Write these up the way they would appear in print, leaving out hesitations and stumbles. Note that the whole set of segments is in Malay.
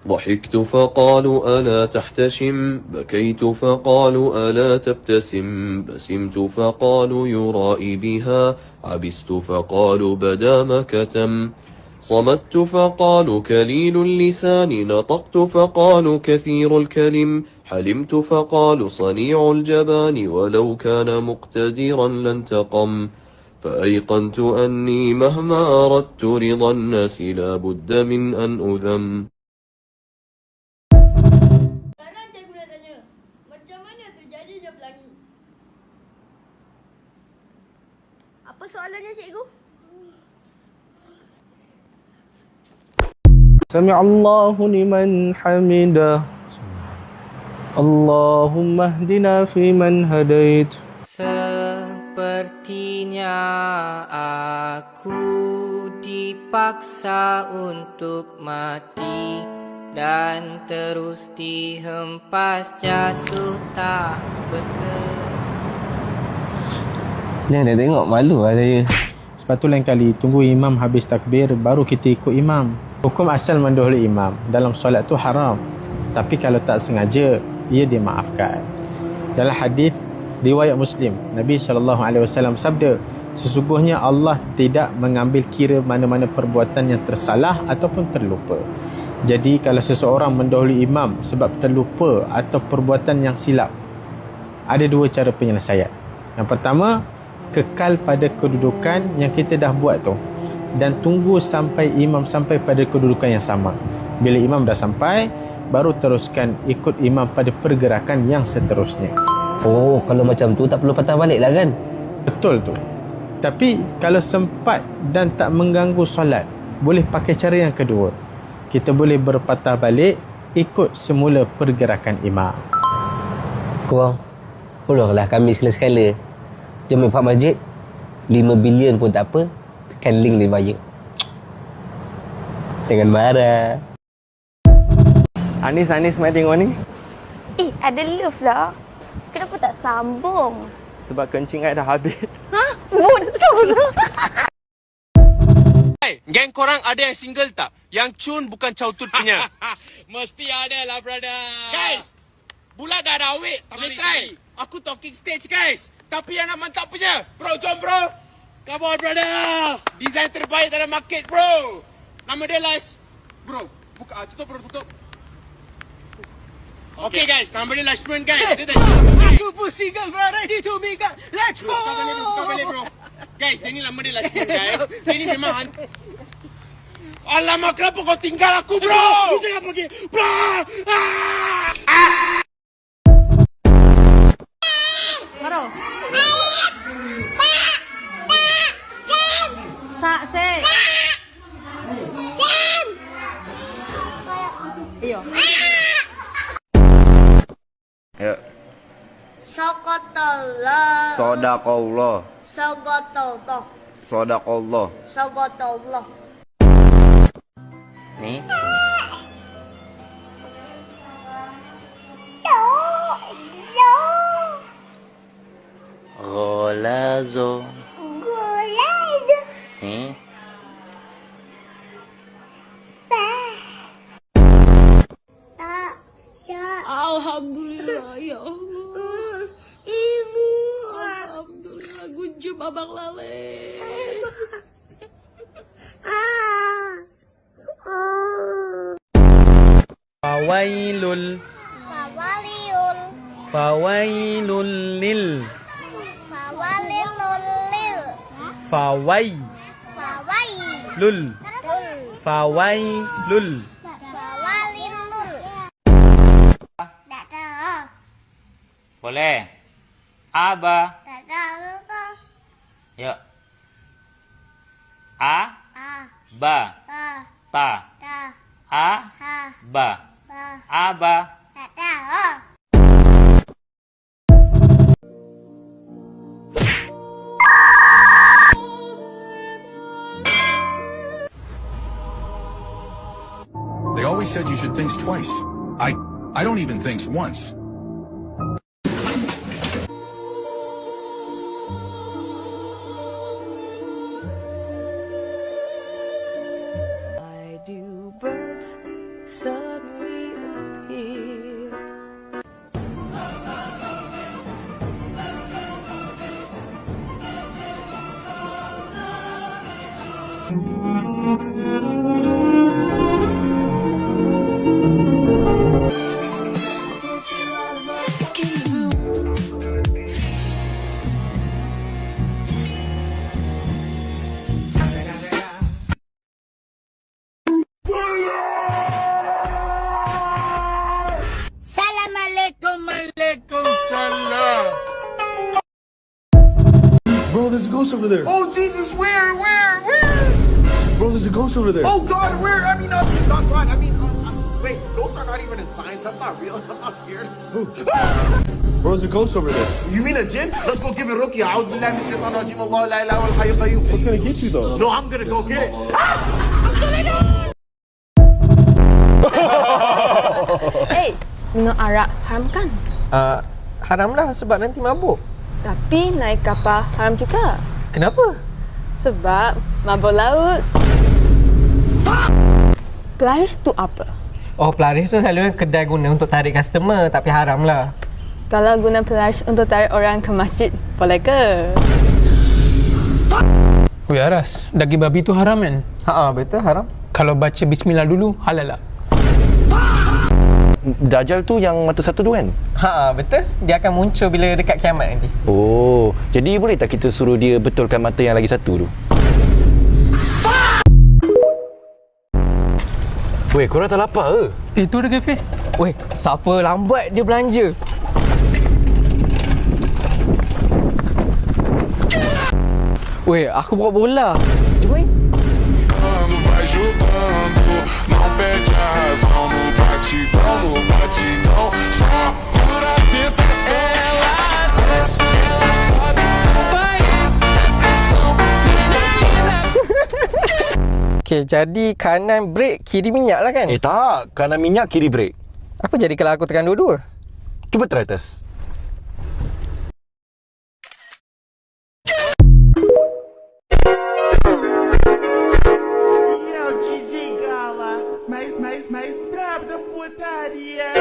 ضحكت فقالوا ألا تحتشم، بكيت فقالوا ألا تبتسم، بسمت فقالوا يرائي بها، عبست فقالوا بدا ما كتم، صمت فقالوا كليل اللسان، نطقت فقالوا كثير الكلم، حلمت فقالوا صنيع الجبان، ولو كان مقتدرا لانتقم، فأيقنت أني مهما أردت رضا الناس لا بد من أن أذم. Sekarang cikgu nak tanya, macam mana tu jadinya pelangi? Apa soalannya cikgu? سمع الله لمن حمده اللهم اهدنا فيمن هديت. Sepertinya aku dipaksa untuk mati dan terus dihempas jatuh tak Jangan tengok, malu lah saya. Sebab tu lain kali tunggu imam habis takbir baru kita ikut imam. Hukum asal mendahului imam dalam solat tu haram. Tapi kalau tak sengaja, ia dimaafkan. Dalam hadis riwayat Muslim, Nabi SAW sabda, sesungguhnya Allah tidak mengambil kira mana-mana perbuatan yang tersalah ataupun terlupa. Jadi kalau seseorang mendahului imam sebab terlupa atau perbuatan yang silap, ada dua cara penyelesaian. Yang pertama, kekal pada kedudukan yang kita dah buat tu dan tunggu sampai imam sampai pada kedudukan yang sama. Bila imam dah sampai, baru teruskan ikut imam pada pergerakan yang seterusnya. Oh, kalau macam tu tak perlu patah balik lah kan? Betul tu. Tapi kalau sempat dan tak mengganggu solat, boleh pakai cara yang kedua. Kita boleh berpatah balik ikut semula pergerakan imam. Korang follow lah kami sekala-sekala. Jom infak masjid 5 bilion pun tak apa. Tekan link di bio. Jangan marah. Anis, mari tengok ni. Ada love lah. Kenapa tak sambung? Sebab kencing air dah habis. Hah? Betul. Hey, geng korang ada yang single tak? Yang cun bukan cautut punya. Mesti ada lah, brother. Guys, bulat dah ada awet. Tapi try. Aku talking stage, guys. Tapi yang nak mantap punya. Bro, jom bro. Come on, brother. Design terbaik dalam market, bro. Nama dia Lash. Bro, buka. Tutup, bro, tutup. Okay, guys. Nama dia Lashman, guys. Aku pun single, bro. Ready to make up. Let's go. Buka balik, bro. Guys, dia ni nama dia Lashman, guys. Dia ni memang alamak, kenapa kau tinggal aku, bro? Aku jangan pergi. Bro! Maro. Se. Iyo. Ya. Sokotollah. Sadaqallah. Sokotollah. Sadaqallah. Sokotollah. Ni. Golazo. Ni. Alhamdulillah ya Allah. Ibu. Alhamdulillah gunjum abang Lale. Fawailul. Fawailul lil. Fawailul. Fawailul. Boleh. Aba. Ya. A. Ba. Ta. A. Ba. Aba. They always said you should think twice. I don't even think once. Why do birds suddenly ghost over there. Oh, Jesus, where? Bro, there's a ghost over there. Oh, God, where? I mean, not God. I mean, wait, ghosts are not even in science. That's not real. I'm not scared. Bro, there's a ghost over there. You mean a jinn? Let's go give it ruqya. A'udhu billahi minash shaitanir rajim. Allah la ilaha illa huwal hayyul qayyum. What's gonna get you though? No, I'm gonna go get it. Minum arak haram kan? Haram lah sebab nanti mabuk. Tapi naik kapal haram juga. Kenapa? Sebab mabuk laut. Pelaris tu apa? Oh, pelaris tu selalu kedai guna untuk tarik customer, tapi haram lah. Kalau guna pelaris untuk tarik orang ke masjid, boleh ke? Weh Aras, daging babi tu haram kan? Betul haram. Kalau baca bismillah dulu, halal lah. Dajjal tu yang mata satu tu kan? Betul. Dia akan muncul bila dekat kiamat nanti. Oh, jadi boleh tak kita suruh dia betulkan mata yang lagi satu tu? Weh, korang tak lapar ke? Tu ada kafe. Weh, siapa lambat dia belanja? Weh, aku bawa bola. Jom main. Não perde a razão no batidão, só por a tentação. Ela desce, ela sobe, vai pressão, menina linda. Okey, jadi kanan brek, kiri minyak lah kan? Tak, kanan minyak, kiri brek. Apa jadi kalau aku tekan dua-dua? Cuba try test. Mais brabo da putaria.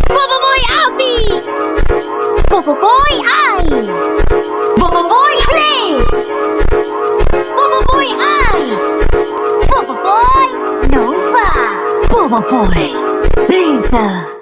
Boboiboy Abi! Boboiboy I! Boboiboy Please! Boboiboy Eyes! Boboiboy Nova! Boboiboy Laser!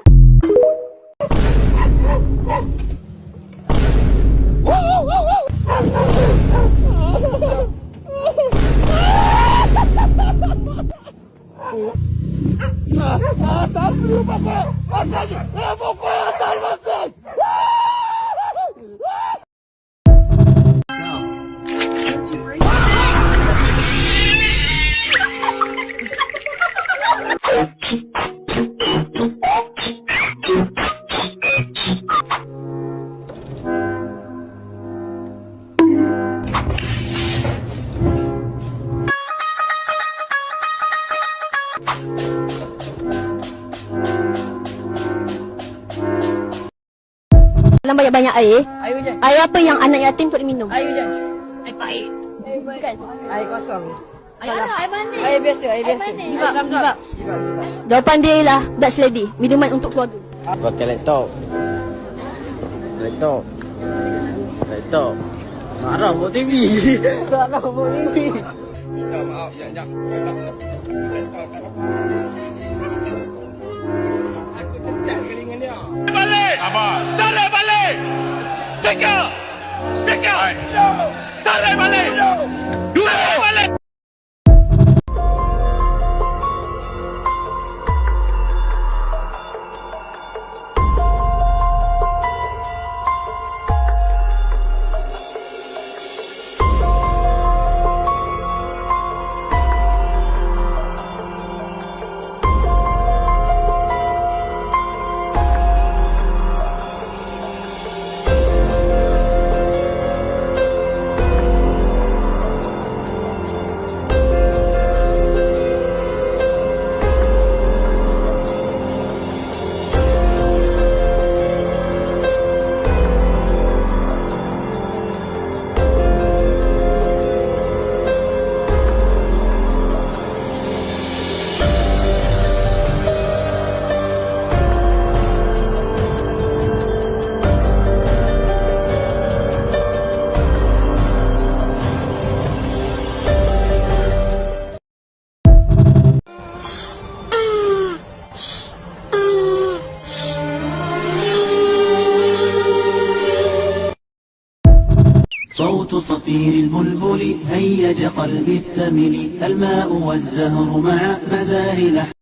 Dalam banyak-banyak air. Air hujan. Air apa yang anak yatim tak boleh minum? Air hujan. Air pahit. Bukan. Air kosong. Air mandi. Air biasa. Sebab. Jawapan dia ialah Dutch Lady. Minuman untuk keluarga. Pakai laptop. Haram buat TV. Haram buat TV. Minta maaf, jap. Aku tecat keringan dia. Balik! Abang! Tarik balik! Speaker! Tarik balik! Tarik balik! صوت صفير البلبل هيج قلبي الثمل الماء والزهر مع مزار لحن